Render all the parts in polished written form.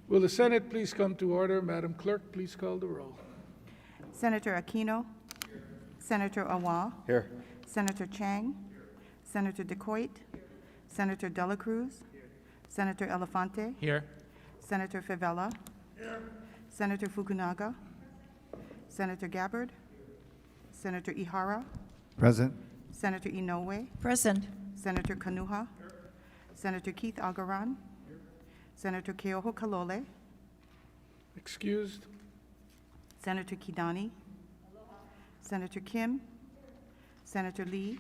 Will the Senate please come to order? Madam Clerk, please call the roll. Senator Aquino. Senator Awa. Here. Senator Chang. Senator DeCoit. Senator Dela Cruz. Senator Elefante. Here. Senator Favela. Senator Fukunaga. Senator Gabbard. Senator Ihara. Present. Senator Inoue. Present. Senator Kanuha. Senator Keith Agaran. Senator Keoho Kalole. Excused. Senator Kidani. Senator Kim. Senator Lee.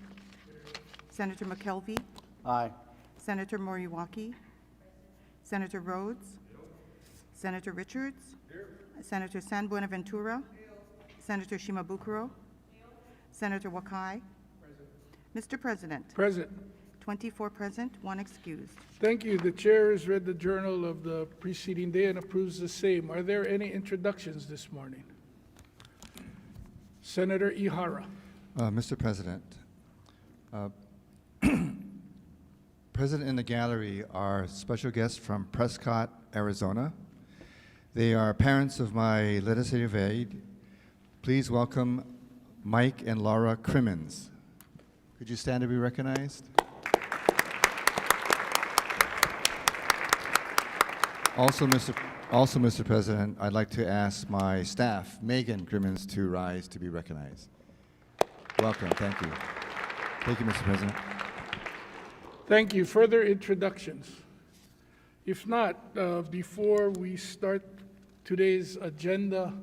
Senator McKelvey. Aye. Senator Moriwaki. Senator Rhodes. Senator Richards. Senator San Buenaventura. Senator Shimabukuro. Senator Wakai. Mr. President, Present. 24 present, 1 excused. Thank you. The chair has read the journal of the preceding day and approves the same. Are there any introductions this morning? Senator Ihara. Mr. President, present in the gallery are special guests from Prescott, Arizona. They are parents of my legislative aide. Please welcome Mike and Laura Crimmins. Could you stand to be recognized? Also, Mr. President, I'd like to ask my staff, Megan Crimmins, to rise to be recognized. Welcome. Thank you. Thank you, Mr. President. Thank you. Further introductions? If not, before we start today's agenda,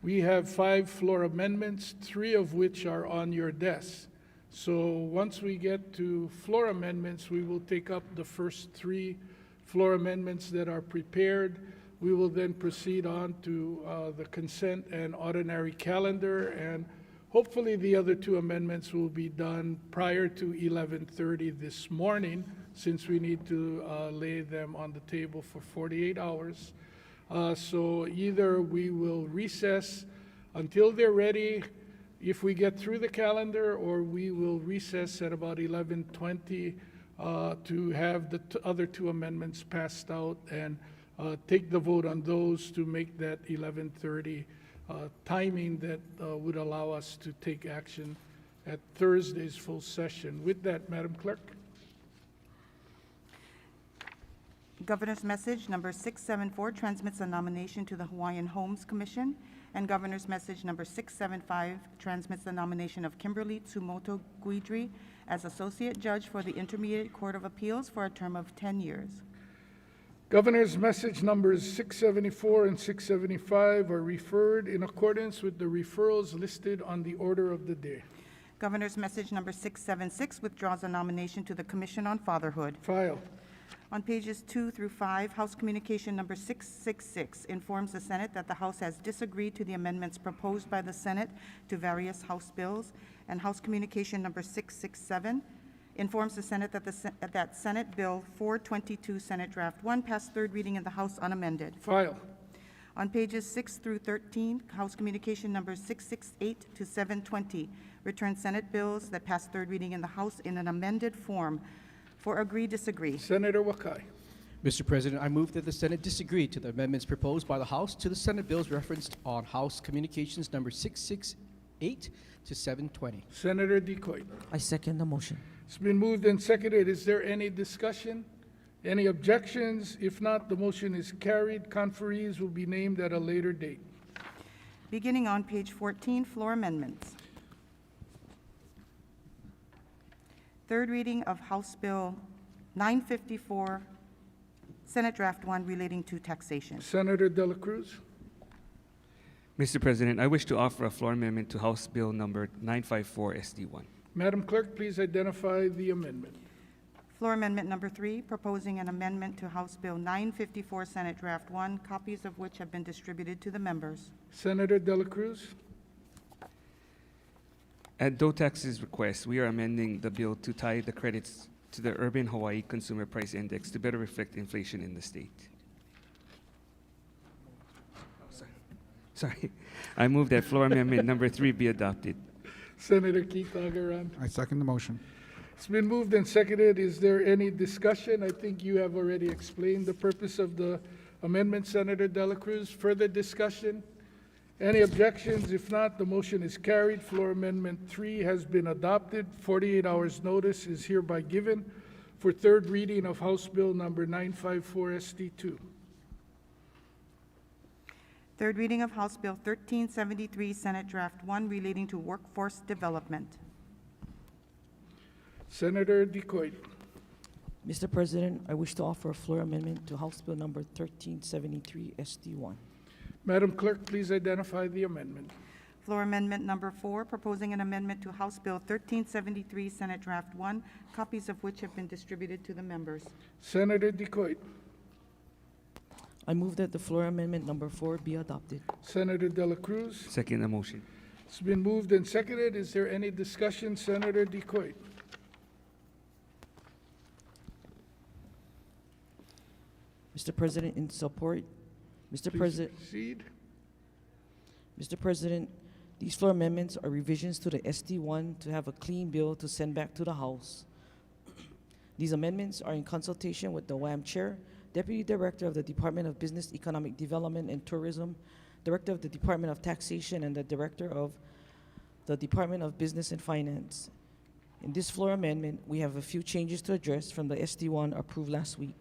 we have 5 floor amendments, 3 of which are on your desk. So once we get to floor amendments, we will take up the first 3 floor amendments that are prepared. We will then proceed on to the consent and ordinary calendar, and hopefully the other 2 amendments will be done prior to 11:30 this morning, since we need to lay them on the table for 48 hours. So either we will recess until they're ready if we get through the calendar, or we will recess at about 11:20 to have the other 2 amendments passed out and take the vote on those to make that 11:30 timing that would allow us to take action at Thursday's full session. With that, Madam Clerk. Governor's Message number 674 transmits a nomination to the Hawaiian Homes Commission, and Governor's Message number 675 transmits the nomination of Kimberly Tsumoto Guidry as Associate Judge for the Intermediate Court of Appeals for a term of 10 years. Governor's Message numbers 674 and 675 are referred in accordance with the referrals listed on the order of the day. Governor's Message number 676 withdraws a nomination to the Commission on Fatherhood. File. On pages 2 through 5, House Communication number 666 informs the Senate that the House has disagreed to the amendments proposed by the Senate to various House bills, and House Communication number 667 informs the Senate that that Senate Bill 422, Senate Draft 1, passed 3rd reading in the House unamended. File. On pages 6 through 13, House Communication numbers 668 to 720 return Senate bills that passed 3rd reading in the House in an amended form for agree-disagree. Senator Wakai. Mr. President, I move that the Senate disagree to the amendments proposed by the House to the Senate bills referenced on House Communications number 668 to 720. Senator DeCoit. I second the motion. It's been moved and seconded. Is there any discussion? Any objections? If not, the motion is carried. Conferees will be named at a later date. Beginning on page 14, floor amendments. 3rd reading of House Bill 954, Senate Draft 1, relating to taxation. Senator Dela Cruz. Mr. President, I wish to offer a floor amendment to House Bill number 954 SD1. Madam Clerk, please identify the amendment. Floor amendment number 3, proposing an amendment to House Bill 954, Senate Draft 1, copies of which have been distributed to the members. Senator Dela Cruz. At DOTAX's request, we are amending the bill to tie the credits to the Urban Hawaii Consumer Price Index to better reflect inflation in the state. Sorry. I move that floor amendment number 3 be adopted. Senator Keith Agaran. I second the motion. It's been moved and seconded. Is there any discussion? I think you have already explained the purpose of the Amendment, Senator Dela Cruz. Further discussion? Any objections? If not, the motion is carried. Floor Amendment 3 has been adopted. 48 hours notice is hereby given for third reading of House Bill number 954 SD2. Third reading of House Bill 1373, Senate Draft 1, relating to workforce development. Senator Decoit. Mr. President, I wish to offer a floor amendment to House Bill number 1373 SD1. Madam Clerk, please identify the amendment. Floor Amendment Number 4, proposing an amendment to House Bill 1373, Senate Draft 1, copies of which have been distributed to the members. Senator Decoit. I move that the floor amendment number 4 be adopted. Senator Dela Cruz. Second the motion. It's been moved and seconded. Is there any discussion? Senator Decoit. Mr. President, in support, Mr. Please President, proceed. Mr. President, these floor amendments are revisions to the SD1 to have a clean bill to send back to the House. These amendments are in consultation with the WAM Chair, Deputy Director of the Department of Business, Economic Development and Tourism, Director of the Department of Taxation, and the Director of the Department of Business and Finance. In this floor amendment, we have a few changes to address from the SD1 approved last week.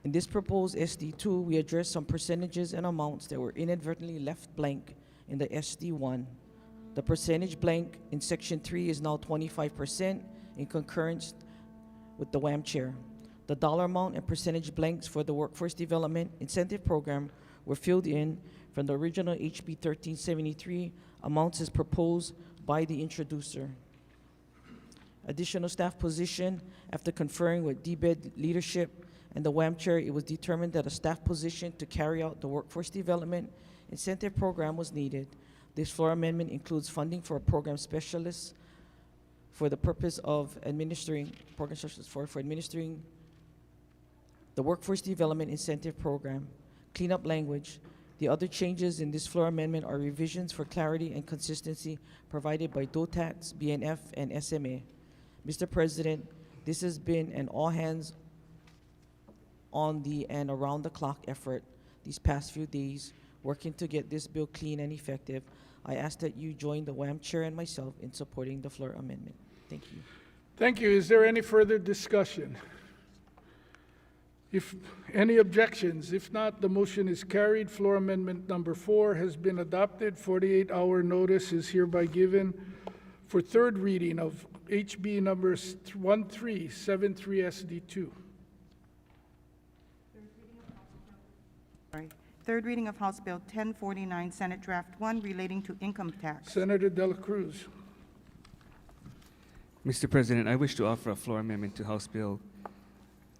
In this proposed SD2, we address some percentages and amounts that were inadvertently left blank in the SD1. The percentage blank in Section 3 is now 25% in concurrence with the WAM Chair. The dollar amount and percentage blanks for the Workforce Development Incentive Program were filled in from the original HB 1373 amounts as proposed by the introducer. Additional staff position, after conferring with DBED leadership and the WAM Chair, it was determined that a staff position to carry out the Workforce Development Incentive Program was needed. This floor amendment includes funding for a program specialist for the purpose of administering, program specialist for administering the Workforce Development Incentive Program. Cleanup language. The other changes in this floor amendment are revisions for clarity and consistency provided by DOTAX, BNF, and SMA. Mr. President, this has been an all-hands on the and around the clock effort these past few days, working to get this bill clean and effective. I ask that you join the WAM Chair and myself in supporting the floor amendment. Thank you. Thank you. Is there any further discussion? If any objections? If not, the motion is carried. Floor Amendment Number 4 has been adopted. 48-hour notice is hereby given for third reading of HB numbers 1373 SD2. Third reading of House Bill 1049, Senate Draft 1, relating to income tax. Senator Dela Cruz. Mr. President, I wish to offer a floor amendment to House Bill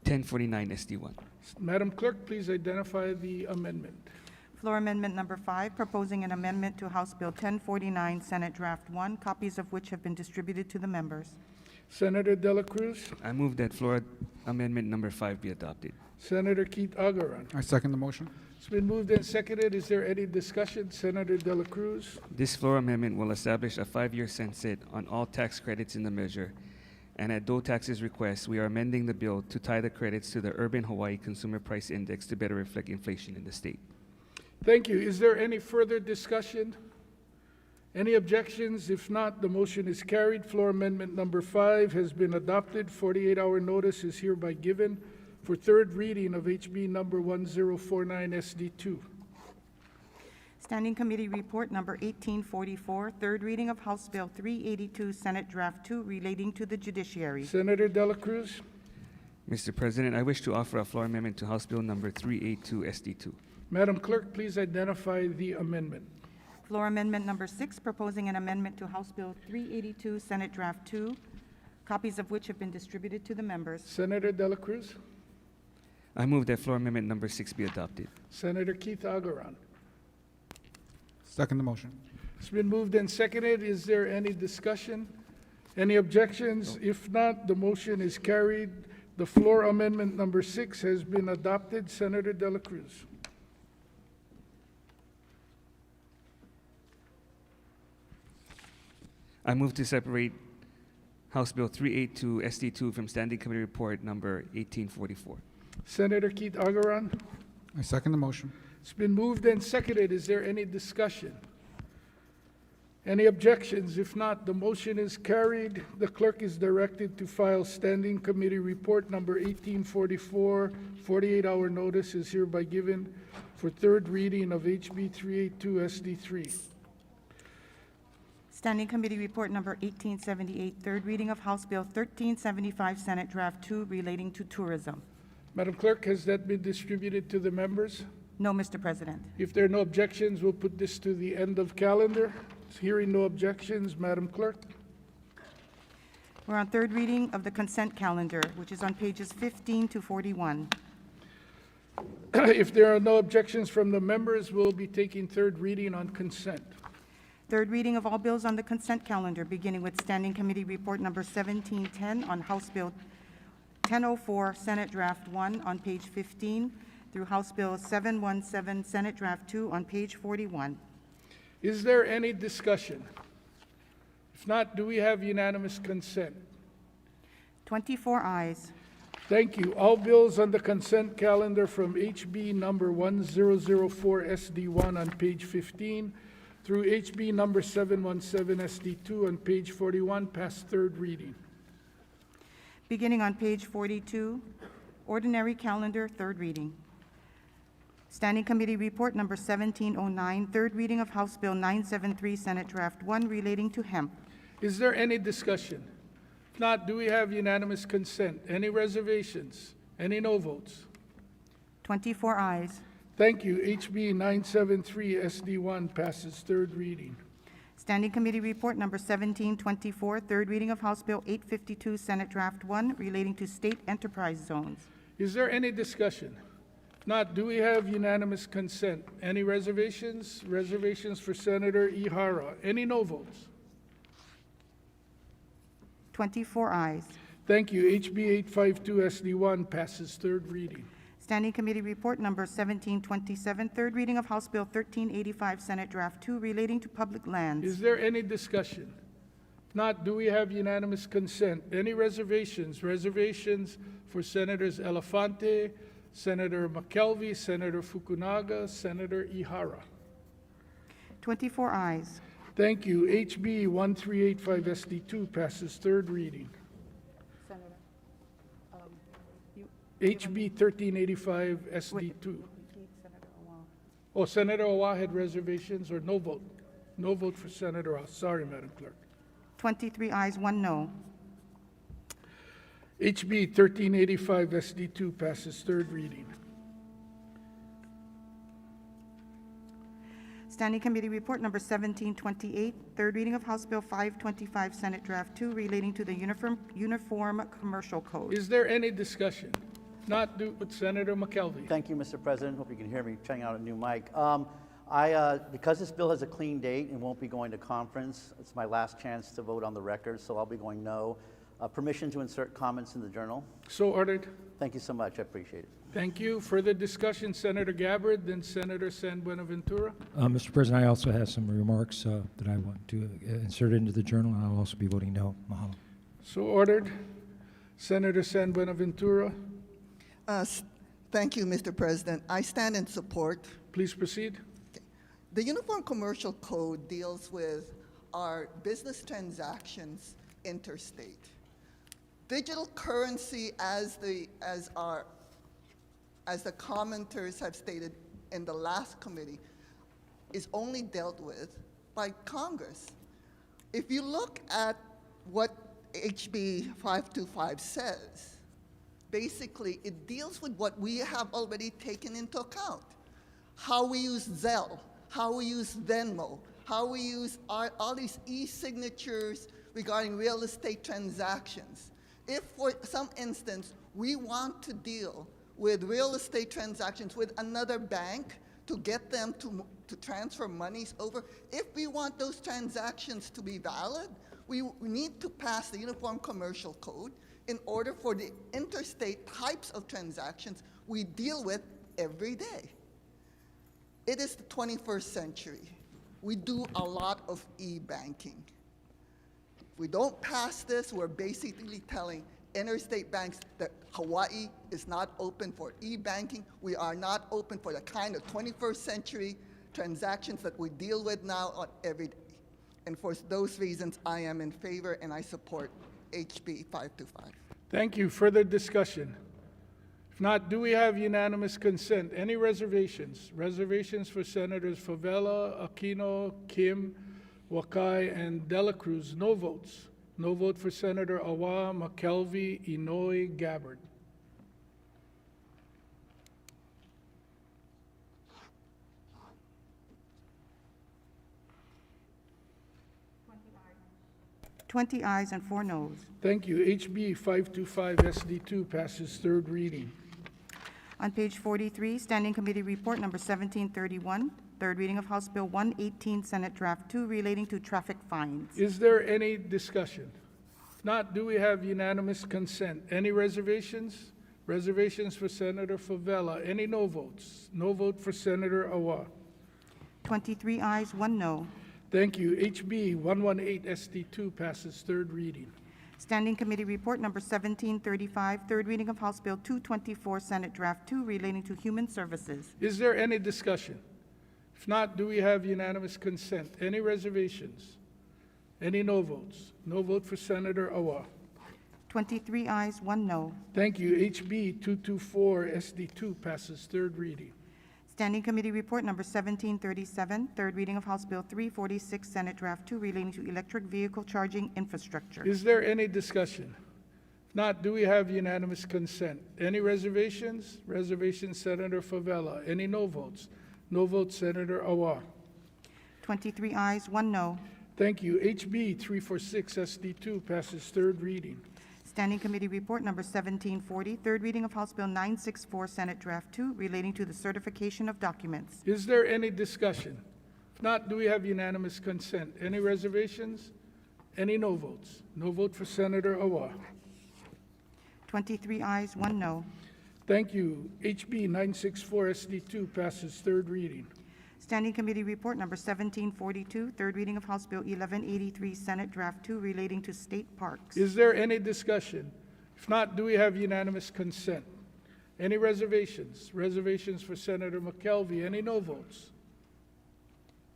1049 SD1. Madam Clerk, please identify the amendment. Floor Amendment Number 5, proposing an amendment to House Bill 1049, Senate Draft 1, copies of which have been distributed to the members. Senator Dela Cruz. I move that floor amendment number 5 be adopted. Senator Keith Agaran. I second the motion. It's been moved and seconded. Is there any discussion? Senator Dela Cruz. This floor amendment will establish a 5-year sunset on all tax credits in the measure, and at DOTAX's request, we are amending the bill to tie the credits to the Urban Hawaii Consumer Price Index to better reflect inflation in the state. Thank you. Is there any further discussion? Any objections? If not, the motion is carried. Floor Amendment Number 5 has been adopted. 48-hour notice is hereby given for third reading of HB number 1049 SD2. Standing Committee Report Number 1844, third reading of House Bill 382, Senate Draft 2, relating to the judiciary. Senator Dela Cruz. Mr. President, I wish to offer a floor amendment to House Bill number 382 SD2. Madam Clerk, please identify the amendment. Floor Amendment Number 6, proposing an amendment to House Bill 382, Senate Draft 2, copies of which have been distributed to the members. Senator Dela Cruz. I move that floor amendment number 6 be adopted. Senator Keith Agaran. Second the motion. It's been moved and seconded. Is there any discussion? Any objections? If not, the motion is carried. The floor amendment number 6 has been adopted. Senator Dela Cruz. I move to separate House Bill 382 SD2 from Standing Committee Report number 1844. Senator Keith Agaran. I second the motion. It's been moved and seconded. Is there any discussion? Any objections? If not, the motion is carried. The clerk is directed to file Standing Committee Report number 1844. 48-hour notice is hereby given for third reading of HB 382 SD3. Standing Committee Report Number 1878, third reading of House Bill 1375, Senate Draft 2, relating to tourism. Madam Clerk, has that been distributed to the members? No, Mr. President. If there are no objections, we'll put this to the end of calendar. Hearing no objections, Madam Clerk. We're on third reading of the consent calendar, which is on pages 15 to 41. If there are no objections from the members, we'll be taking third reading on consent. Third reading of all bills on the consent calendar, beginning with Standing Committee Report Number 1710 on House Bill 1004, Senate Draft 1 on page 15, through House Bill 717, Senate Draft 2 on page 41. Is there any discussion? If not, do we have unanimous consent? 24 ayes. Thank you. All bills on the consent calendar from HB number 1004 SD1 on page 15 through HB number 717 SD2 on page 41 pass third reading. Beginning on page 42, ordinary calendar, third reading. Standing Committee Report Number 1709, third reading of House Bill 973, Senate Draft 1, relating to hemp. Is there any discussion? If not, do we have unanimous consent? Any reservations? Any no votes? 24 ayes. Thank you. HB 973 SD1 passes third reading. Standing Committee Report Number 1724, third reading of House Bill 852, Senate Draft 1, relating to state enterprise zones. Is there any discussion? If not, do we have unanimous consent? Any reservations? Reservations for Senator Ihara. Any no votes? 24 ayes. Thank you. HB 852 SD1 passes third reading. Standing Committee Report Number 1727, third reading of House Bill 1385, Senate Draft 2, relating to public lands. Is there any discussion? If not, do we have unanimous consent? Any reservations? Reservations for Senators Elefante, Senator McKelvey, Senator Fukunaga, Senator Ihara. 24 ayes. Thank you. HB 1385 SD2 passes third reading. HB 1385 SD2. Oh, Senator Awa had reservations or no vote? No vote for Senator Awa. Sorry, Madam Clerk. 23 ayes, 1 no. HB 1385 SD2 passes third reading. Standing Committee Report Number 1728, third reading of House Bill 525, Senate Draft 2, relating to the Uniform Commercial Code. Is there any discussion? If not, do with Senator McKelvey. Thank you, Mr. President. Hope you can hear me, trying out a new mic. Because this bill has a clean date and won't be going to conference, it's my last chance to vote on the record, so I'll be going no. Permission to insert comments in the journal. So ordered. Thank you so much. I appreciate it. Thank you. Further discussion, Senator Gabbard, then Senator San Buenaventura. Mr. President, I also have some remarks that I want to insert into the journal, and I'll also be voting no. Mahalo. So ordered. Senator San Buenaventura, Thank you, Mr. President. I stand in support. please proceed. The Uniform Commercial Code deals with our business transactions interstate. Digital currency, as the commenters have stated in the last committee, is only dealt with by Congress. If you look at what HB 525 says, basically it deals with what we have already taken into account. How we use Zelle, how we use Venmo, how we use all these e-signatures regarding real estate transactions. If for some instance we want to deal with real estate transactions with another bank to get them to transfer monies over, if we want those transactions to be valid, we need to pass the Uniform Commercial Code in order for the interstate types of transactions we deal with every day. It is the 21st century. We do a lot of e-banking. If we don't pass this, we're basically telling interstate banks that Hawaii is not open for e-banking. We are not open for the kind of 21st century transactions that we deal with now on every day. And for those reasons, I am in favor and I support HB 525. Thank you. Further discussion? If not, do we have unanimous consent? Any reservations? Reservations for Senators Favela, Aquino, Kim, Wakai, and Dela Cruz. No votes. No vote for Senator Awa, McKelvey, Inouye, Gabbard. Twenty ayes and 4 noes. Thank you. HB 525 SD2 passes third reading. On page 43, Standing Committee Report Number 1731, third reading of House Bill 118, Senate Draft 2, relating to traffic fines. Is there any discussion? If not, do we have unanimous consent? Any reservations? Reservations for Senator Favela. Any no votes? No vote for Senator Awa. 23 ayes, 1 no. Thank you. HB 118 SD2 passes third reading. Standing Committee Report Number 1735, third reading of House Bill 224, Senate Draft 2, relating to human services. Is there any discussion? If not, do we have unanimous consent? Any reservations? Any no votes? No vote for Senator Awa. 23 ayes, 1 no. Thank you. HB 224 SD2 passes third reading. Standing Committee Report Number 1737, third reading of House Bill 346, Senate Draft 2, relating to electric vehicle charging infrastructure. Is there any discussion? If not, do we have unanimous consent? Any reservations? Reservations, Senator Favela. Any no votes? No votes, Senator Awa. 23 ayes, 1 no. Thank you. HB 346 SD2 passes third reading. Standing Committee Report Number 1740, third reading of House Bill 964, Senate Draft 2, relating to the certification of documents. Is there any discussion? If not, do we have unanimous consent? Any reservations? Any no votes? No vote for Senator Awa. 23 ayes, 1 no. Thank you. HB 964 SD2 passes third reading. Standing Committee Report Number 1742, third reading of House Bill 1183, Senate Draft 2, relating to state parks. Is there any discussion? If not, do we have unanimous consent? Any reservations? Reservations for Senator McKelvey. Any no votes?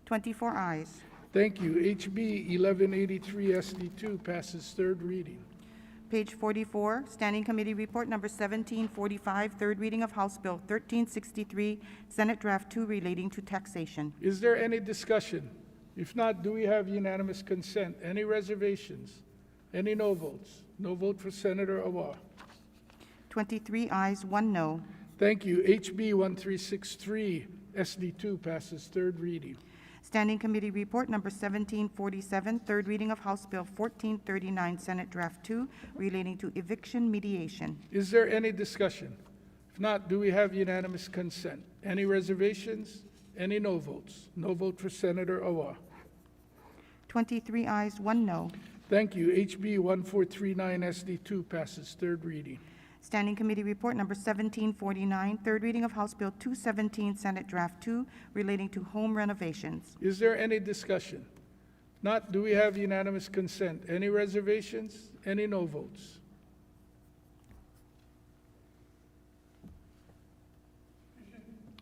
24 ayes. Thank you. HB 1183 SD2 passes third reading. Page 44, Standing Committee Report Number 1745, third reading of House Bill 1363, Senate Draft 2, relating to taxation. Is there any discussion? If not, do we have unanimous consent? Any reservations? Any no votes? No vote for Senator Awa. 23 ayes, 1 no. Thank you. HB 1363 SD2 passes third reading. Standing Committee Report Number 1747, third reading of House Bill 1439, Senate Draft 2, relating to eviction mediation. Is there any discussion? If not, do we have unanimous consent? Any reservations? Any no votes? No vote for Senator Awa. 23 ayes, 1 no. Thank you. HB 1439 SD2 passes third reading. Standing Committee Report Number 1749, third reading of House Bill 217, Senate Draft 2, relating to home renovations. Is there any discussion? If not, do we have unanimous consent? Any reservations? Any no votes?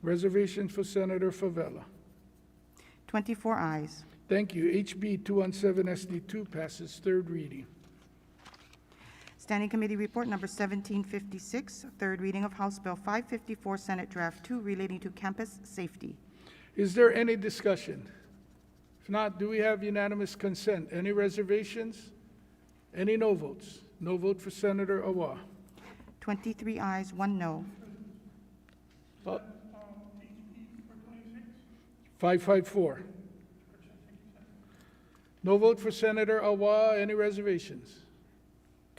Reservations for Senator Favela. 24 ayes. Thank you. HB 217 SD2 passes third reading. Standing Committee Report Number 1756, third reading of House Bill 554, Senate Draft 2, relating to campus safety. Is there any discussion? If not, do we have unanimous consent? Any reservations? Any no votes? No vote for Senator Awa. 23 ayes, 1 no. 554. No vote for Senator Awa. Any reservations?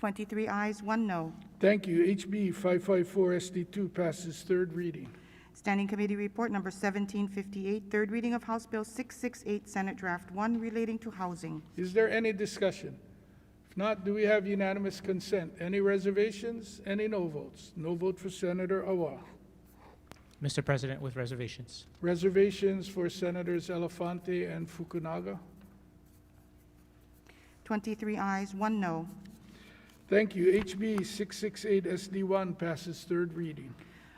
23 ayes, 1 no. Thank you. HB 554 SD2 passes third reading. Standing Committee Report Number 1758, third reading of House Bill 668, Senate Draft 1, relating to housing. Is there any discussion? If not, do we have unanimous consent? Any reservations? Any no votes? No vote for Senator Awa. Mr. President, with reservations. Reservations for Senators Elefante and Fukunaga. 23 ayes, 1 no. Thank you. HB 668 SD1 passes third reading.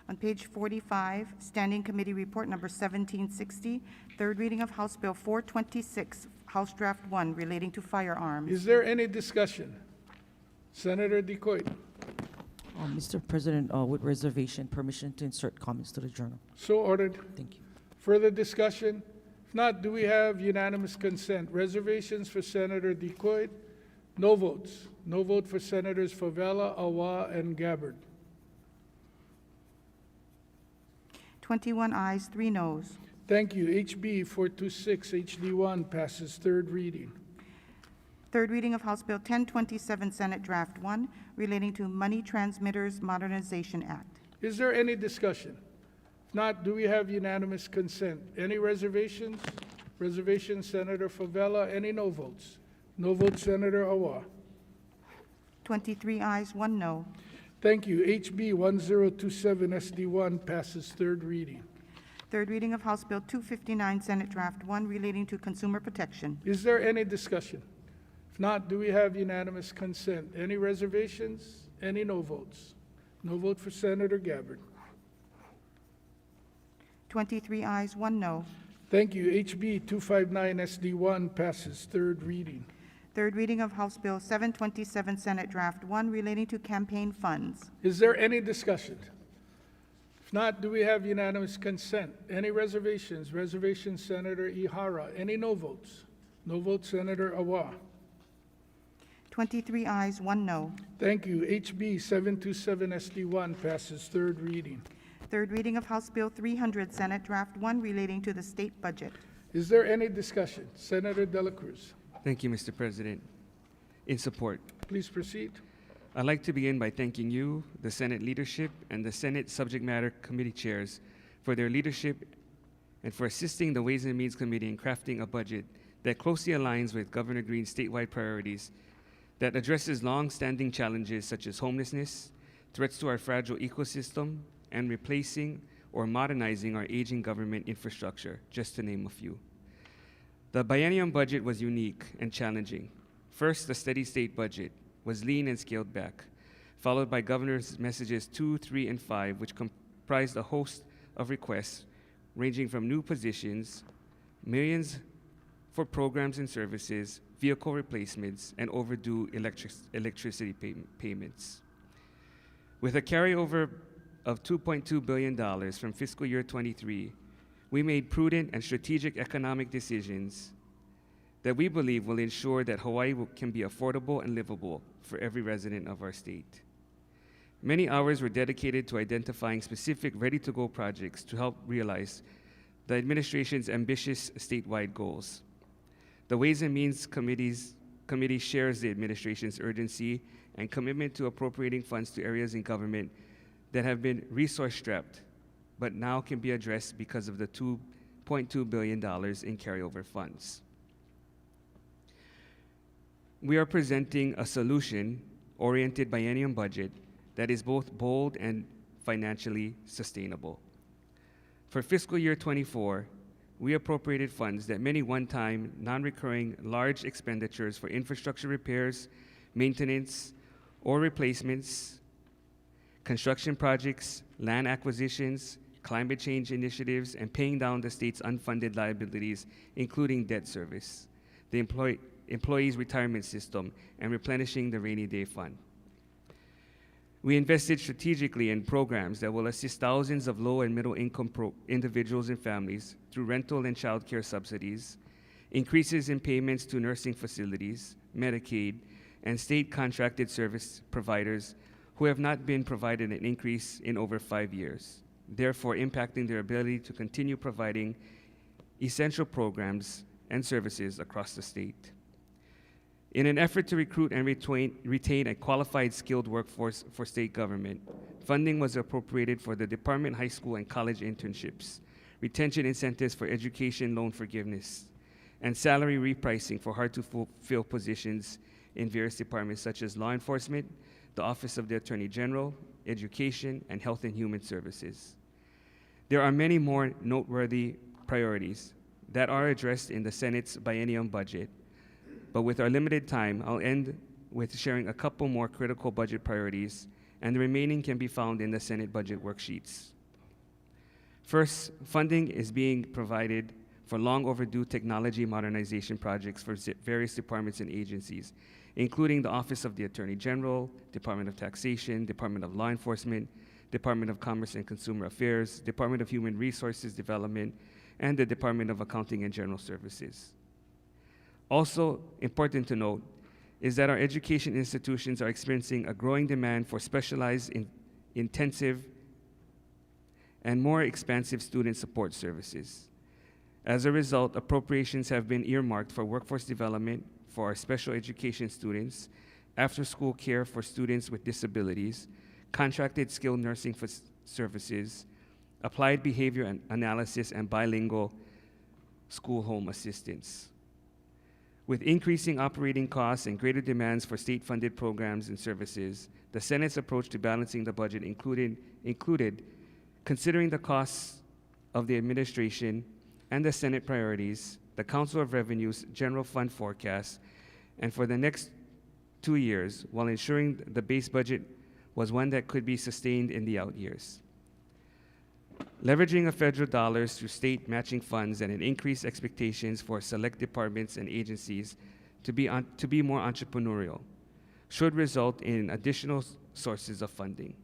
On page 45, Standing Committee Report Number 1760, third reading of House Bill 426, House Draft 1, relating to firearms. Is there any discussion? Senator Decoit. Mr. President, with reservation, permission to insert comments to the journal. So ordered. Thank you. Further discussion? If not, do we have unanimous consent? Reservations for Senator Decoit? No votes. No vote for Senators Favela, Awa, and Gabbard. 21 ayes, 3 noes. Thank you. HB 426 HD1 passes third reading. Third reading of House Bill 1027, Senate Draft 1, relating to Money Transmitters Modernization Act. Is there any discussion? If not, do we have unanimous consent? Any reservations? Reservations, Senator Favela. Any no votes? No vote, Senator Awa. 23 ayes, 1 no. Thank you. HB 1027 SD1 passes third reading. Third reading of House Bill 259, Senate Draft 1, relating to consumer protection. Is there any discussion? If not, do we have unanimous consent? Any reservations? Any no votes? No vote for Senator Gabbard. 23 ayes, 1 no. Thank you. HB 259 SD1 passes third reading. Third reading of House Bill 727, Senate Draft 1, relating to campaign funds. Is there any discussion? If not, do we have unanimous consent? Any reservations? Reservations, Senator Ihara. Any no votes? No vote, Senator Awa. 23 ayes, 1 no. Thank you. HB 727 SD1 passes third reading. Third reading of House Bill 300, Senate Draft 1, relating to the state budget. Is there any discussion? Senator De La Cruz. Thank you, Mr. President. In support, Please proceed. I'd like to begin by thanking you, the Senate leadership, and the Senate subject matter committee chairs for their leadership and for assisting the Ways and Means Committee in crafting a budget that closely aligns with Governor Green's statewide priorities, that addresses long-standing challenges such as homelessness, threats to our fragile ecosystem, and replacing or modernizing our aging government infrastructure, just to name a few. The biennium budget was unique and challenging. First, the steady state budget was lean and scaled back, followed by Governor's Messages 2, 3, and 5, which comprised a host of requests ranging from new positions, millions for programs and services, vehicle replacements, and overdue electricity payments. With a carryover of $2.2 billion from fiscal year 23, we made prudent and strategic economic decisions that we believe will ensure that Hawaii can be affordable and livable for every resident of our state. Many hours were dedicated to identifying specific ready-to-go projects to help realize the administration's ambitious statewide goals. The Ways and Means Committee shares the administration's urgency and commitment to appropriating funds to areas in government that have been resource-strapped, but now can be addressed because of the $2.2 billion in carryover funds. We are presenting a solution-oriented biennium budget that is both bold and financially sustainable. For fiscal year 24, we appropriated funds that many one-time, non-recurring large expenditures for infrastructure repairs, maintenance, or replacements, construction projects, land acquisitions, climate change initiatives, and paying down the state's unfunded liabilities, including debt service, the employees' retirement system, and replenishing the rainy day fund. We invested strategically in programs that will assist thousands of low and middle income individuals and families through rental and child care subsidies, increases in payments to nursing facilities, Medicaid, and state contracted service providers who have not been provided an increase in over 5 years, therefore impacting their ability to continue providing essential programs and services across the state. In an effort to recruit and retain a qualified, skilled workforce for state government, funding was appropriated for the department high school and college internships, retention incentives for education loan forgiveness, and salary repricing for hard-to-fill positions in various departments such as law enforcement, the Office of the Attorney General, Education, and Health and Human Services. There are many more noteworthy priorities that are addressed in the Senate's biennium budget, but with our limited time, I'll end with sharing a couple more critical budget priorities, and the remaining can be found in the Senate budget worksheets. First, funding is being provided for long overdue technology modernization projects for various departments and agencies, including the Office of the Attorney General, Department of Taxation, Department of Law Enforcement, Department of Commerce and Consumer Affairs, Department of Human Resources Development, and the Department of Accounting and General Services. Also important to note is that our education institutions are experiencing a growing demand for specialized, intensive, and more expansive student support services. As a result, appropriations have been earmarked for workforce development for our special education students, after-school care for students with disabilities, contracted skilled nursing services, applied behavior analysis, and bilingual school home assistance. With increasing operating costs and greater demands for state-funded programs and services, the Senate's approach to balancing the budget included considering the costs of the administration and the Senate priorities, the Council of Revenue's general fund forecast, and for the next 2 years, while ensuring the base budget was one that could be sustained in the out years. Leveraging of federal dollars through state matching funds and an increased expectations for select departments and agencies to be more entrepreneurial should result in additional sources of funding.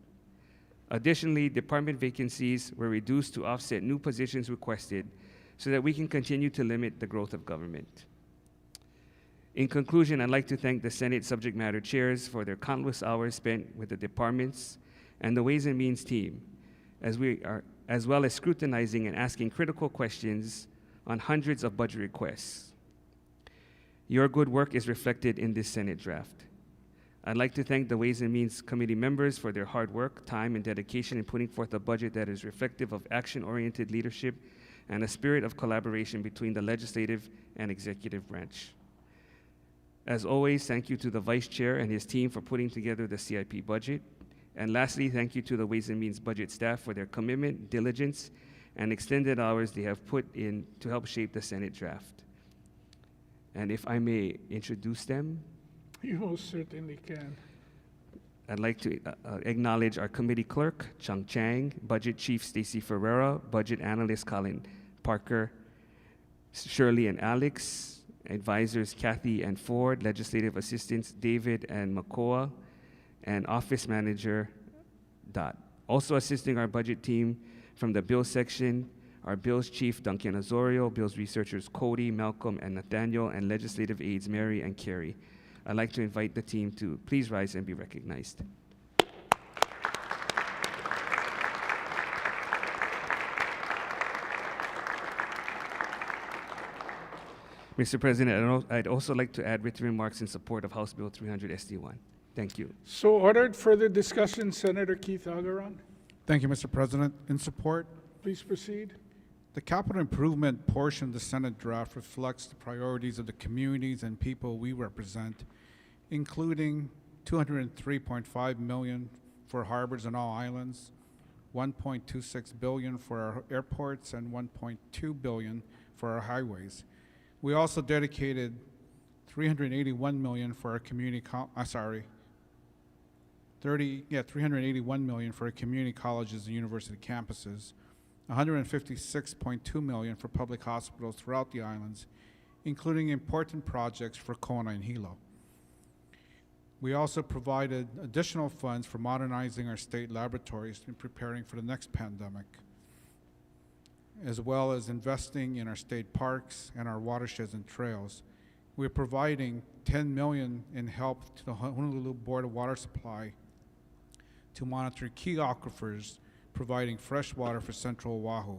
Additionally, department vacancies were reduced to offset new positions requested so that we can continue to limit the growth of government. In conclusion, I'd like to thank the Senate subject matter chairs for their countless hours spent with the departments and the Ways and Means team, as well as scrutinizing and asking critical questions on hundreds of budget requests. Your good work is reflected in this Senate draft. I'd like to thank the Ways and Means Committee members for their hard work, time, and dedication in putting forth a budget that is reflective of action-oriented leadership and a spirit of collaboration between the legislative and executive branch. As always, thank you to the Vice Chair and his team for putting together the CIP budget. And lastly, thank you to the Ways and Means budget staff for their commitment, diligence, and extended hours they have put in to help shape the Senate draft. And if I may introduce them, You most certainly can. I'd like to acknowledge our committee clerk, Chung Chang, Budget Chief Stacy Ferreira, Budget Analyst Colin Parker, Shirley and Alex, Advisors Kathy and Ford, Legislative Assistants David and Makoa, and Office Manager Dot. Also assisting our budget team from the Bills section, our Bills Chief Duncan Azorio, Bills Researchers Cody, Malcolm, and Nathaniel, and Legislative Aides Mary and Carrie. I'd like to invite the team to please rise and be recognized. Mr. President, I'd also like to add written remarks in support of House Bill 300 SD1. Thank you. So ordered. Further discussion, Senator Keith Agaran. Thank you, Mr. President. In support, Please proceed. the capital improvement portion of the Senate draft reflects the priorities of the communities and people we represent, including $203.5 million for harbors and all islands, $1.26 billion for our airports, and $1.2 billion for our highways. We also dedicated $381 million for our community, $381 million for our community colleges and university campuses, $156.2 million for public hospitals throughout the islands, including important projects for Kona and Hilo. We also provided additional funds for modernizing our state laboratories and preparing for the next pandemic, as well as investing in our state parks and our watersheds and trails. We're providing $10 million in help to the Honolulu Board of Water Supply to monitor key aquifers, providing fresh water for Central Oahu,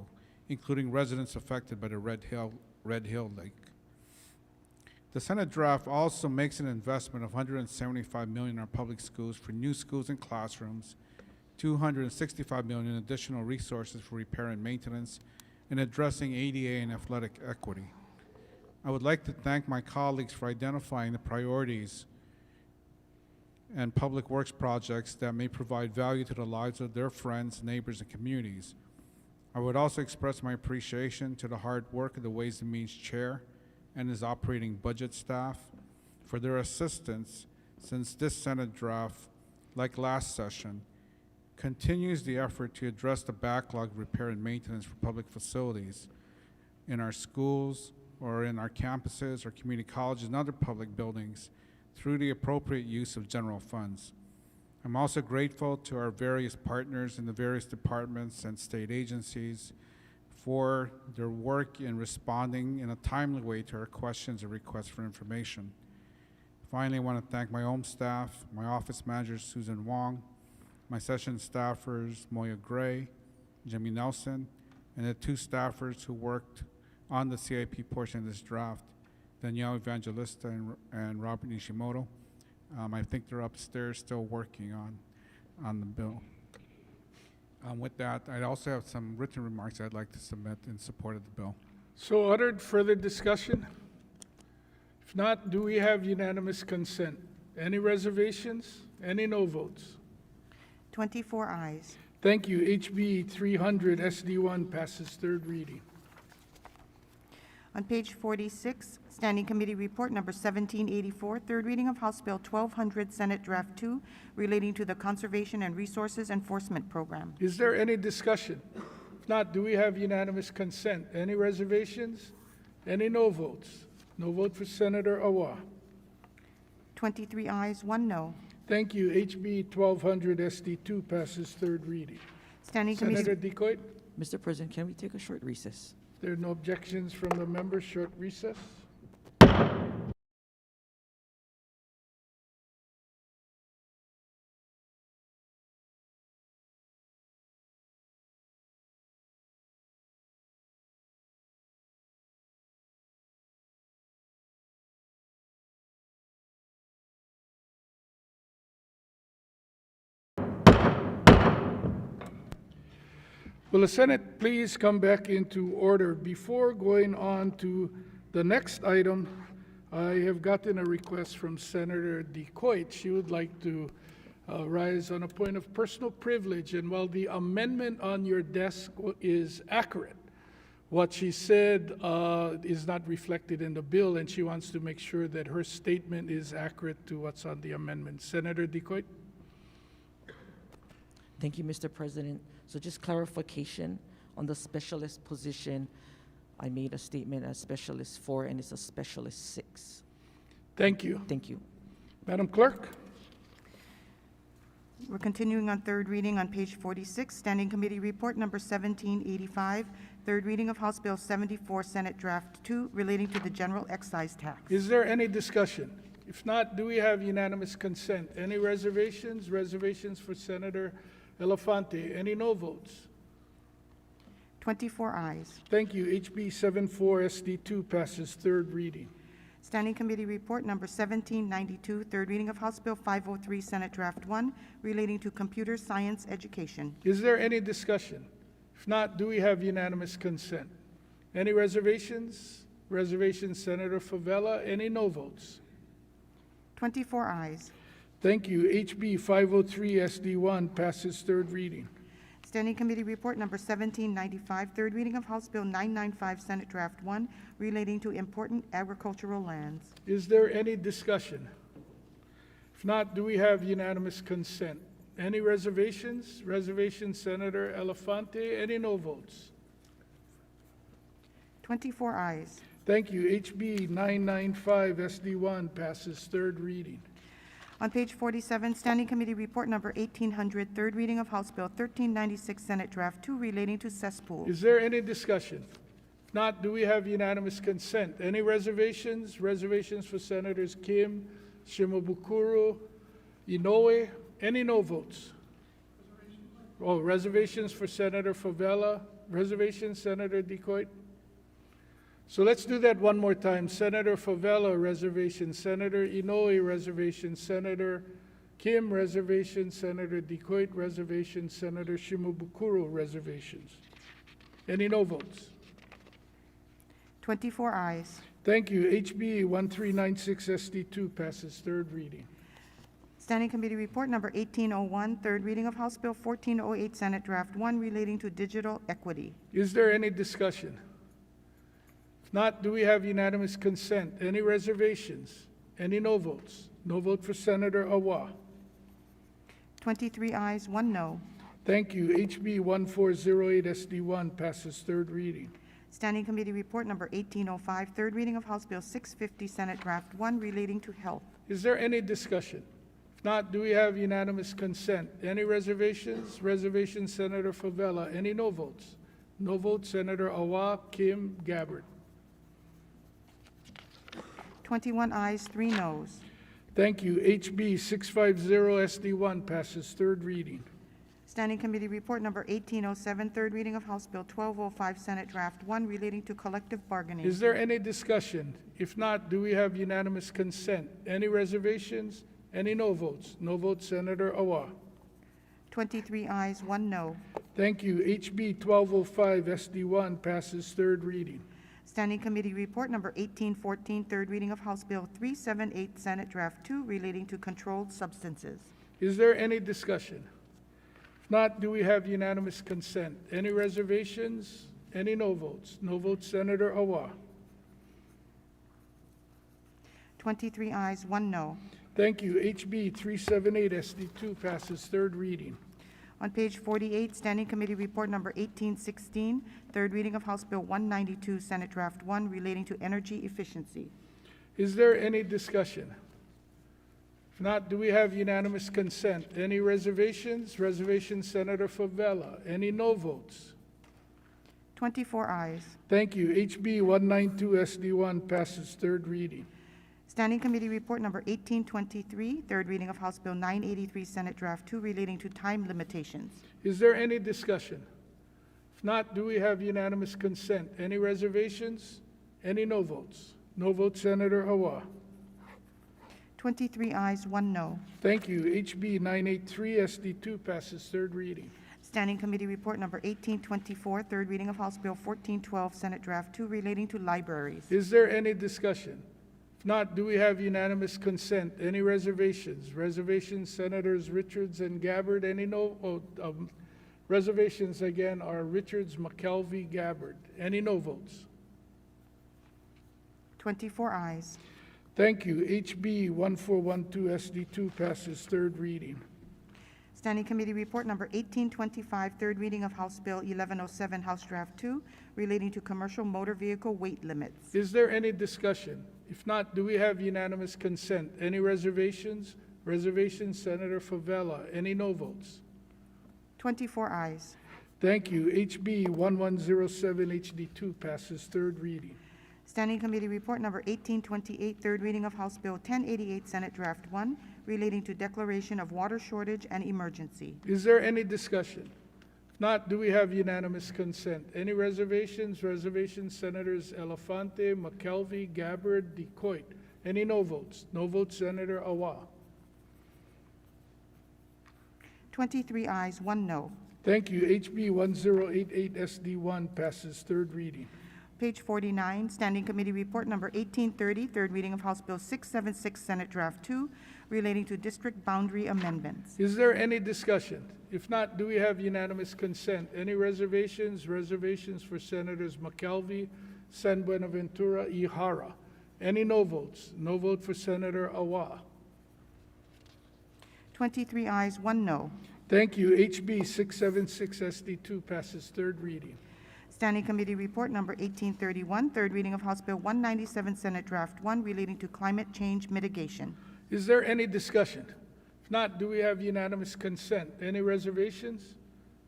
including residents affected by the Red Hill Lake. The Senate draft also makes an investment of $175 million in our public schools for new schools and classrooms, $265 million in additional resources for repair and maintenance, and addressing ADA and athletic equity. I would like to thank my colleagues for identifying the priorities and public works projects that may provide value to the lives of their friends, neighbors, and communities. I would also express my appreciation to the hard work of the Ways and Means Chair and his operating budget staff for their assistance since this Senate draft, like last session, continues the effort to address the backlog of repair and maintenance for public facilities in our schools or in our campuses or community colleges and other public buildings through the appropriate use of general funds. I'm also grateful to our various partners in the various departments and state agencies for their work in responding in a timely way to our questions and requests for information. Finally, I want to thank my own staff, my office manager, Susan Wong, my session staffers, Moya Gray, Jimmy Nelson, and the two staffers who worked on the CIP portion of this draft, Danielle Evangelista and Robert Nishimoto. I think they're upstairs still working on the bill. With that, I also have some written remarks I'd like to submit in support of the bill. So ordered. Further discussion? If not, do we have unanimous consent? Any reservations? Any no votes? 24 ayes. Thank you. HB 300 SD1 passes third reading. On page 46, Standing Committee Report Number 1784, third reading of House Bill 1200, Senate Draft 2, relating to the Conservation and Resources Enforcement Program. Is there any discussion? If not, do we have unanimous consent? Any reservations? Any no votes? No vote for Senator Awa. 23 ayes, 1 no. Thank you. HB 1200 SD2 passes third reading. Standing Committee. Senator Decoit, Mr. President, can we take a short recess? there are no objections from the members. Short recess. Will the Senate please come back into order? Before going on to the next item, I have gotten a request from Senator Decoit. She would like to rise on a point of personal privilege. And while the amendment on your desk is accurate, what she said is not reflected in the bill, and she wants to make sure that her statement is accurate to what's on the amendment. Senator Decoit? Thank you, Mr. President. So just clarification on the specialist position. I made a statement as specialist 4 and it's a specialist 6. Thank you. Thank you. Madam Clerk? We're continuing on third reading on page 46, Standing Committee Report Number 1785, third reading of House Bill 74, Senate Draft 2, relating to the general excise tax. Is there any discussion? If not, do we have unanimous consent? Any reservations? Reservations for Senator Elefante. Any no votes? 24 ayes. Thank you. HB 74 SD2 passes third reading. Standing Committee Report Number 1792, third reading of House Bill 503, Senate Draft 1, relating to computer science education. Is there any discussion? If not, do we have unanimous consent? Any reservations? Reservations, Senator Favela. Any no votes? 24 ayes. Thank you. HB 503 SD1 passes third reading. Standing Committee Report Number 1795, third reading of House Bill 995, Senate Draft 1, relating to important agricultural lands. Is there any discussion? If not, do we have unanimous consent? Any reservations? Reservations, Senator Elefante. Any no votes? 24 ayes. Thank you. HB 995 SD1 passes third reading. On page 47, Standing Committee Report Number 1800, third reading of House Bill 1396, Senate Draft 2, relating to cesspools. Is there any discussion? If not, do we have unanimous consent? Any reservations? Reservations for Senators Kim, Shimabukuro, Inoue. Any no votes? Oh, reservations for Senator Favela. Reservations, Senator Decoit. So let's do that one more time. Senator Favela, reservation. Senator Inoue, reservation. Senator Kim, reservation. Senator Decoit, reservation. Senator Shimabukuro, reservations. Any no votes? 24 ayes. Thank you. HB 1396 SD2 passes third reading. Standing Committee Report Number 1801, third reading of House Bill 1408, Senate Draft 1, relating to digital equity. Is there any discussion? If not, do we have unanimous consent? Any reservations? Any no votes? No vote for Senator Awa. 23 ayes, 1 no. Thank you. HB 1408 SD1 passes third reading. Standing Committee Report Number 1805, third reading of House Bill 650, Senate Draft 1, relating to health. Is there any discussion? If not, do we have unanimous consent? Any reservations? Reservations, Senator Favela. Any no votes? No votes, Senator Awa, Kim, Gabbard. 21 ayes, 3 noes. Thank you. HB 650 SD1 passes third reading. Standing Committee Report Number 1807, third reading of House Bill 1205, Senate Draft 1, relating to collective bargaining. Is there any discussion? If not, do we have unanimous consent? Any reservations? Any no votes? No votes, Senator Awa. 23 ayes, 1 no. Thank you. HB 1205 SD1 passes third reading. Standing Committee Report Number 1814, third reading of House Bill 378, Senate Draft 2, relating to controlled substances. Is there any discussion? If not, do we have unanimous consent? Any reservations? Any no votes? No votes, Senator Awa. 23 ayes, 1 no. Thank you. HB 378 SD2 passes third reading. On page 48, Standing Committee Report Number 1816, third reading of House Bill 192, Senate Draft 1, relating to energy efficiency. Is there any discussion? If not, do we have unanimous consent? Any reservations? Reservations, Senator Favela. Any no votes? 24 ayes. Thank you. HB 192 SD1 passes third reading. Standing Committee Report Number 1823, third reading of House Bill 983, Senate Draft 2, relating to time limitations. Is there any discussion? If not, do we have unanimous consent? Any reservations? Any no votes? No votes, Senator Awa. 23 ayes, 1 no. Thank you. HB 983 SD2 passes third reading. Standing Committee Report Number 1824, third reading of House Bill 1412, Senate Draft 2, relating to libraries. Is there any discussion? If not, do we have unanimous consent? Any reservations? Reservations, Senators Richards and Gabbard. Any no? Reservations again are Richards, McKelvey, Gabbard. Any no votes? 24 ayes. Thank you. HB 1412 SD2 passes third reading. Standing Committee Report Number 1825, third reading of House Bill 1107, House Draft 2, relating to commercial motor vehicle weight limits. Is there any discussion? If not, do we have unanimous consent? Any reservations? Reservations, Senator Favela. Any no votes? 24 ayes. Thank you. HB 1107 HD2 passes third reading. Standing Committee Report Number 1828, third reading of House Bill 1088, Senate Draft 1, relating to declaration of water shortage and emergency. Is there any discussion? If not, do we have unanimous consent? Any reservations? Reservations, Senators Elefante, McKelvey, Gabbard, DeCoit. Any no votes? No votes, Senator Awa. 23 ayes, 1 no. Thank you. HB 1088 SD1 passes third reading. Page 49, Standing Committee Report Number 1830, third reading of House Bill 676, Senate Draft 2, relating to district boundary amendments. Is there any discussion? If not, do we have unanimous consent? Any reservations? Reservations for Senators McKelvey, San Buenaventura, Ihara. Any no votes? No vote for Senator Awa. 23 ayes, 1 no. Thank you. HB 676 SD2 passes third reading. Standing Committee Report Number 1831, third reading of House Bill 197, Senate Draft 1, relating to climate change mitigation. Is there any discussion? If not, do we have unanimous consent? Any reservations?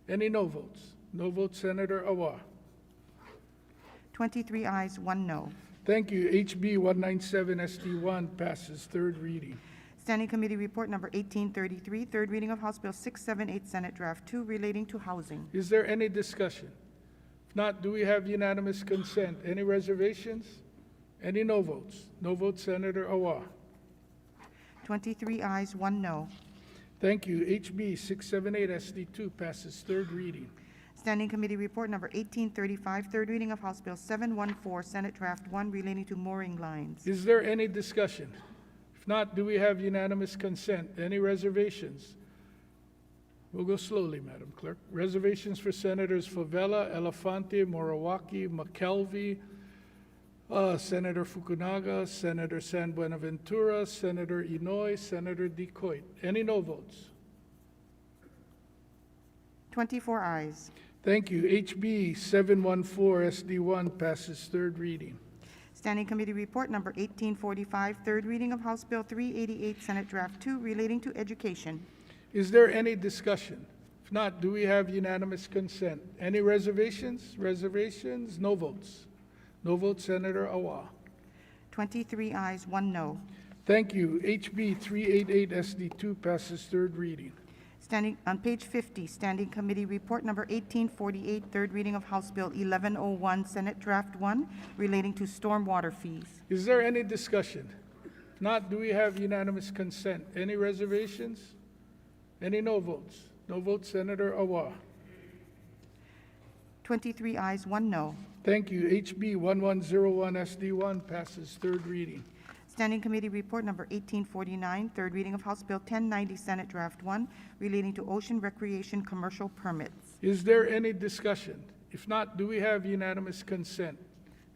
Any no votes? No votes, Senator Awa. 23 ayes, 1 no. Thank you. HB 197 SD1 passes third reading. Standing Committee Report Number 1833, third reading of House Bill 678, Senate Draft 2, relating to housing. Is there any discussion? If not, do we have unanimous consent? Any reservations? Any no votes? No votes, Senator Awa. 23 ayes, 1 no. Thank you. HB 678 SD2 passes third reading. Standing Committee Report Number 1835, third reading of House Bill 714, Senate Draft 1, relating to mooring lines. Is there any discussion? If not, do we have unanimous consent? Any reservations? We'll go slowly, Madam Clerk. Reservations for Senators Favela, Elefante, Morawaki, McKelvey, Senator Fukunaga, Senator San Buenaventura, Senator Inoue, Senator Decoit. Any no votes? 24 ayes. Thank you. HB 714 SD1 passes third reading. Standing Committee Report Number 1845, third reading of House Bill 388, Senate Draft 2, relating to education. Is there any discussion? If not, do we have unanimous consent? Any reservations? Reservations? No votes. No votes, Senator Awa. 23 ayes, 1 no. Thank you. HB 388 SD2 passes third reading. Standing on page 50, Standing Committee Report Number 1848, third reading of House Bill 1101, Senate Draft 1, relating to stormwater fees. Is there any discussion? If not, do we have unanimous consent? Any reservations? Any no votes? No votes, Senator Awa. 23 ayes, 1 no. Thank you. HB 1101 SD1 passes third reading. Standing Committee Report Number 1849, third reading of House Bill 1090, Senate Draft 1, relating to ocean recreation commercial permits. Is there any discussion? If not, do we have unanimous consent?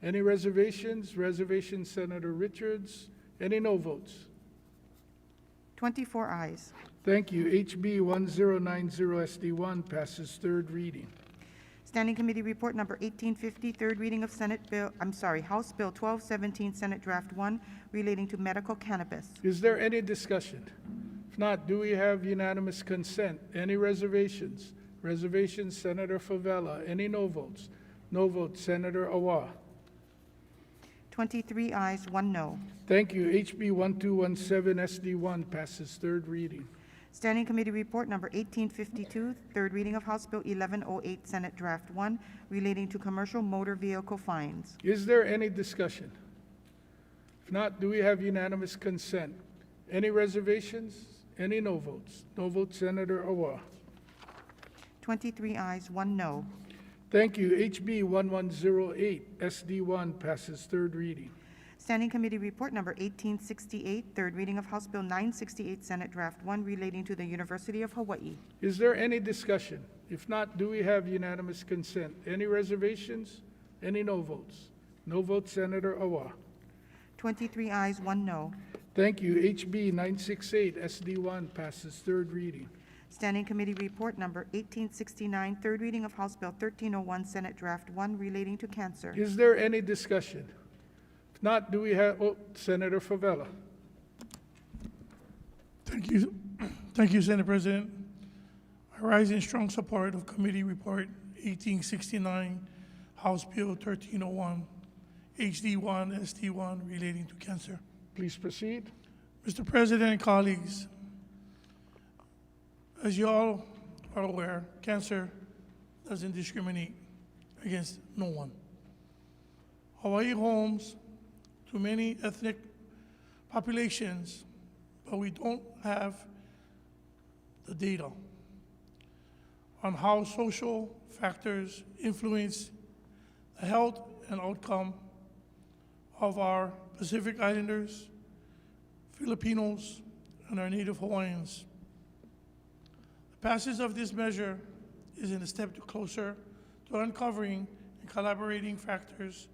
Any reservations? Reservations, Senator Richards. Any no votes? 24 ayes. Thank you. HB 1090 SD1 passes third reading. Standing Committee Report Number 1850, third reading of House Bill 1217, Senate Draft 1, relating to medical cannabis. Is there any discussion? If not, do we have unanimous consent? Any reservations? Reservations, Senator Favela. Any no votes? No votes, Senator Awa. 23 ayes, 1 no. Thank you. HB 1217 SD1 passes third reading. Standing Committee Report Number 1852, third reading of House Bill 1108, Senate Draft 1, relating to commercial motor vehicle fines. Is there any discussion? If not, do we have unanimous consent? Any reservations? Any no votes? No votes, Senator Awa. 23 ayes, 1 no. Thank you. HB 1108 SD1 passes third reading. Standing Committee Report Number 1868, third reading of House Bill 968, Senate Draft 1, relating to the University of Hawaii. Is there any discussion? If not, do we have unanimous consent? Any reservations? Any no votes? No votes, Senator Awa. 23 ayes, 1 no. Thank you. HB 968 SD1 passes third reading. Standing Committee Report Number 1869, third reading of House Bill 1301, Senate Draft 1, relating to cancer. Is there any discussion? If not, do we have, Senator Favela. Thank you, Senate President. I rise in strong support of Committee Report 1869, House Bill 1301, HD1, ST1, relating to cancer. Please proceed. Mr. President and colleagues, as you all are aware, cancer doesn't discriminate against no one. Hawaii homes to many ethnic populations, but we don't have the data on how social factors influence the health and outcome of our Pacific Islanders, Filipinos, and our native Hawaiians. The passage of this measure is a step closer to uncovering and collaborating factors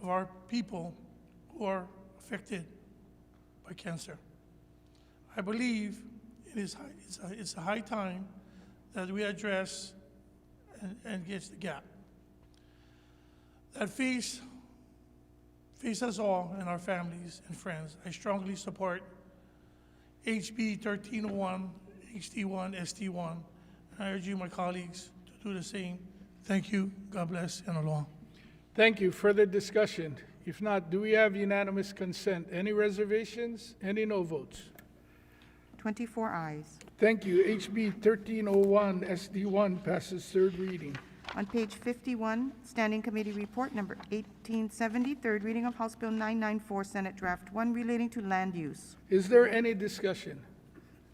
of our people who are affected by cancer. I believe it's a high time that we address and get the gap that face us all and our families and friends. I strongly support HB 1301, HD1, ST1, and I urge you, my colleagues, to do the same. Thank you, God bless, and aloha. Thank you. Further discussion? If not, do we have unanimous consent? Any reservations? Any no votes? 24 ayes. Thank you. HB 1301 SD1 passes third reading. On page 51, Standing Committee Report Number 1870, third reading of House Bill 994, Senate Draft 1, relating to land use. Is there any discussion?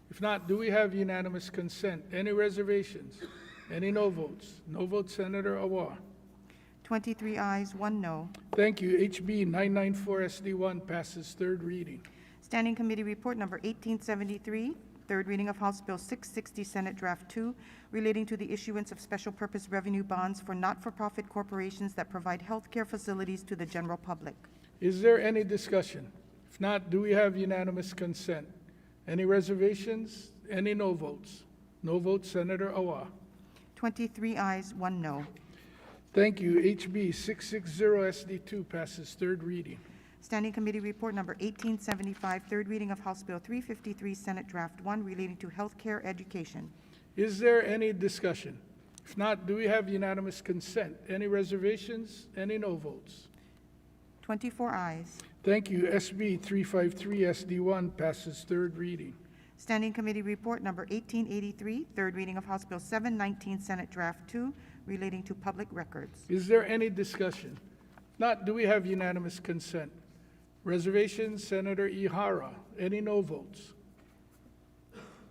If not, do we have unanimous consent? Any reservations? Any no votes? No votes, Senator Awa. 23 ayes, 1 no. Thank you. HB 994 SD1 passes third reading. Standing Committee Report Number 1873, third reading of House Bill 660, Senate Draft 2, relating to the issuance of special purpose revenue bonds for not-for-profit corporations that provide health care facilities to the general public. Is there any discussion? If not, do we have unanimous consent? Any reservations? Any no votes? No votes, Senator Awa. 23 ayes, 1 no. Thank you. HB 660 SD2 passes third reading. Standing Committee Report Number 1875, third reading of House Bill 353, Senate Draft 1, relating to health care education. Is there any discussion? If not, do we have unanimous consent? Any reservations? Any no votes? 24 ayes. Thank you. SB 353 SD1 passes third reading. Standing Committee Report Number 1883, third reading of House Bill 719, Senate Draft 2, relating to public records. Is there any discussion? If not, do we have unanimous consent? Reservations, Senator Ihara. Any no votes?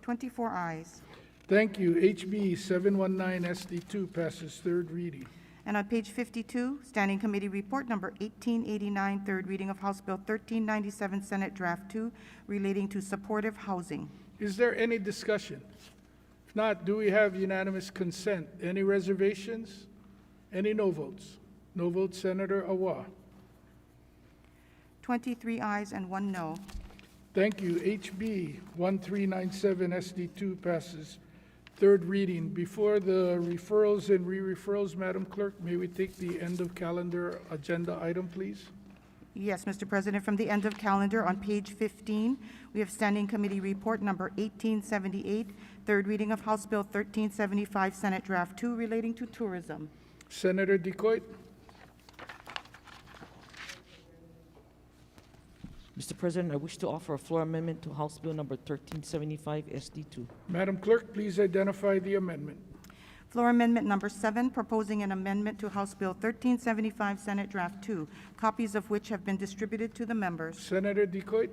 24 ayes. Thank you. HB 719 SD2 passes third reading. And on page 52, Standing Committee Report Number 1889, third reading of House Bill 1397, Senate Draft 2, relating to supportive housing. Is there any discussion? If not, do we have unanimous consent? Any reservations? Any no votes? No votes, Senator Awa. 23 ayes and 1 no. Thank you. HB 1397 SD2 passes third reading. Before the referrals and re-referrals, Madam Clerk, may we take the end of calendar agenda item, please? Yes, Mr. President, from the end of calendar on page 15, we have Standing Committee Report Number 1878, third reading of House Bill 1375, Senate Draft 2, relating to tourism. Senator Decoit. Mr. President, I wish to offer a floor amendment to House Bill number 1375 SD2. Madam Clerk, please identify the amendment. Floor Amendment Number 7, proposing an amendment to House Bill 1375, Senate Draft 2, copies of which have been distributed to the members. Senator Decoit.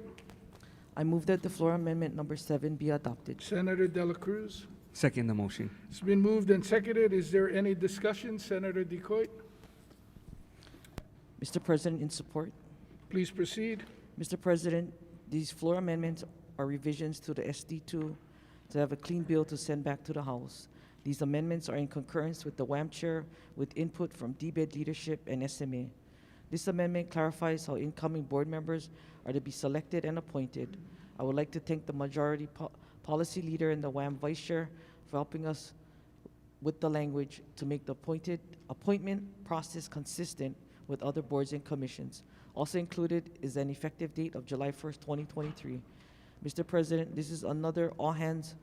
I move that the floor amendment number 7 be adopted. Senator Dela Cruz. Second the motion. It's been moved and seconded. Is there any discussion? Senator Decoit, Mr. President, in support. please proceed. Mr. President, these floor amendments are revisions to the SD2 to have a clean bill to send back to the House. These amendments are in concurrence with the WAM chair with input from DBED leadership and SMA. This amendment clarifies how incoming board members are to be selected and appointed. I would like to thank the majority policy leader and the WAM vice chair for helping us with the language to make the appointment process consistent with other boards and commissions. Also included is an effective date of July 1st, 2023. Mr. President, this is another all-hands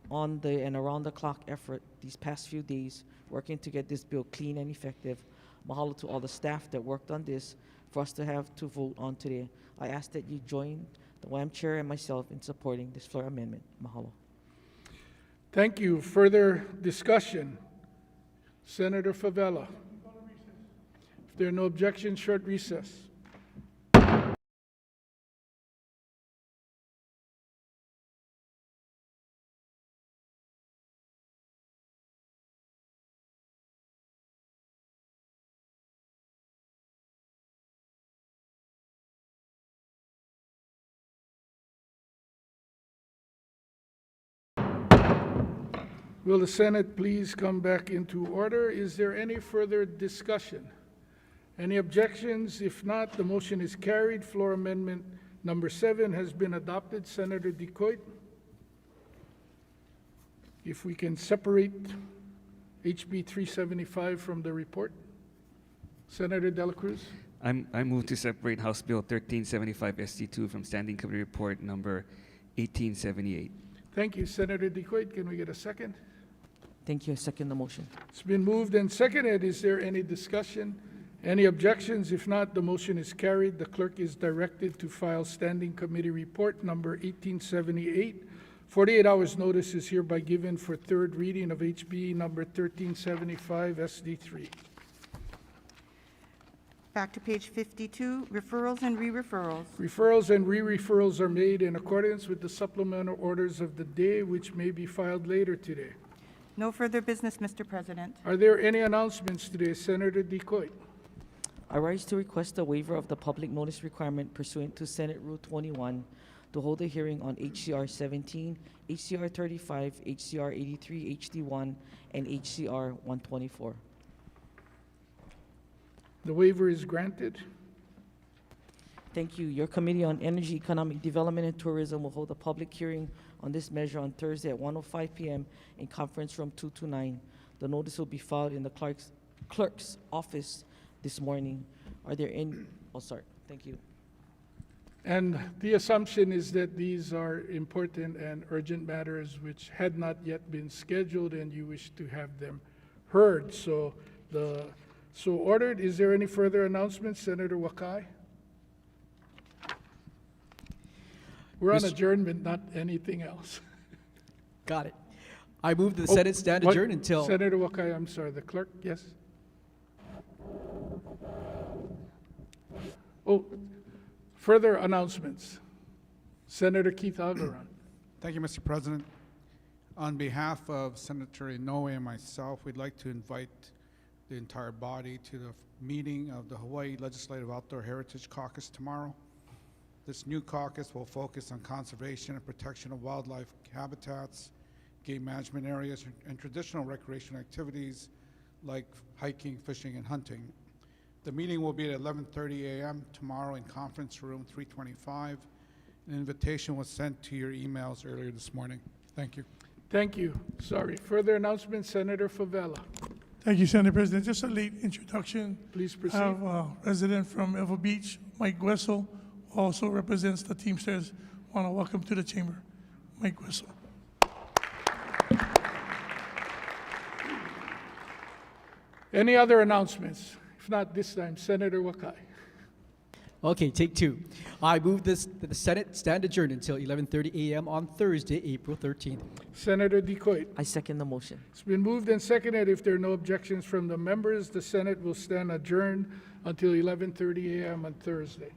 on the and around-the-clock effort these past few days, working to get this bill clean and effective. Mahalo to all the staff that worked on this for us to have to vote on today. I ask that you join the WAM chair and myself in supporting this floor amendment. Mahalo. Thank you. Further discussion? Senator Favela. If there are no objections, short recess. Will the Senate please come back into order? Is there any further discussion? Any objections? If not, the motion is carried. Floor Amendment Number 7 has been adopted. Senator Decoit, if we can separate HB 375 from the report. Senator Dela Cruz. I move to separate House Bill 1375 SD2 from Standing Committee Report number 1878. Thank you, Senator Decoit. Can we get a second? Thank you. I second the motion. It's been moved and seconded. Is there any discussion? Any objections? If not, the motion is carried. The clerk is directed to file Standing Committee Report number 1878. 48 hours notice is hereby given for third reading of HB number 1375 SD3. Back to page 52, referrals and re-referrals. Referrals and re-referrals are made in accordance with the supplemental orders of the day, which may be filed later today. No further business, Mr. President. Are there any announcements today? Senator Decoit. I rise to request a waiver of the public notice requirement pursuant to Senate Rule 21 to hold a hearing on HCR 17, HCR 35, HCR 83, HD1, and HCR 124. The waiver is granted. Thank you. Your Committee on Energy, Economic Development, and Tourism will hold a public hearing on this measure on Thursday at 1:05 p.m. in Conference Room 229. The notice will be filed in the clerk's office this morning. Are there any, oh, sorry, thank you. And the assumption is that these are important and urgent matters which had not yet been scheduled and you wish to have them heard. So ordered. Is there any further announcements, Senator Wakai? We're on Mr. adjournment, not anything else. Got it. I move that the Senate stand what- adjourned until... Senator Wakai, I'm sorry, the clerk, yes? Oh, further announcements. Senator Keith Algaran. Thank you, Mr. President. On behalf of Senator Inoue and myself, we'd like to invite the entire body to the meeting of the Hawaii Legislative Outdoor Heritage Caucus tomorrow. This new caucus will focus on conservation and protection of wildlife habitats, game management areas, and traditional recreational activities like hiking, fishing, and hunting. The meeting will be at 11:30 a.m. tomorrow in Conference Room 325. An invitation was sent to your emails earlier this morning. Thank you. Thank you. Sorry. Further announcements, Senator Favela. Thank you, Senator President. Just a late introduction. Please I proceed. have a resident from Evo Beach, Mike Guessel, who also represents the Teamsters. Want to welcome to the chamber, Mike Guessel. Any other announcements? If not this time, Senator Wakai. Okay, take two. I move that the Senate stand adjourned until 11:30 a.m. on Thursday, April 13th. Senator DeCoit. I second the motion. It's been moved and seconded. If there are no objections from the members, the Senate will stand adjourned until 11:30 a.m. on Thursday.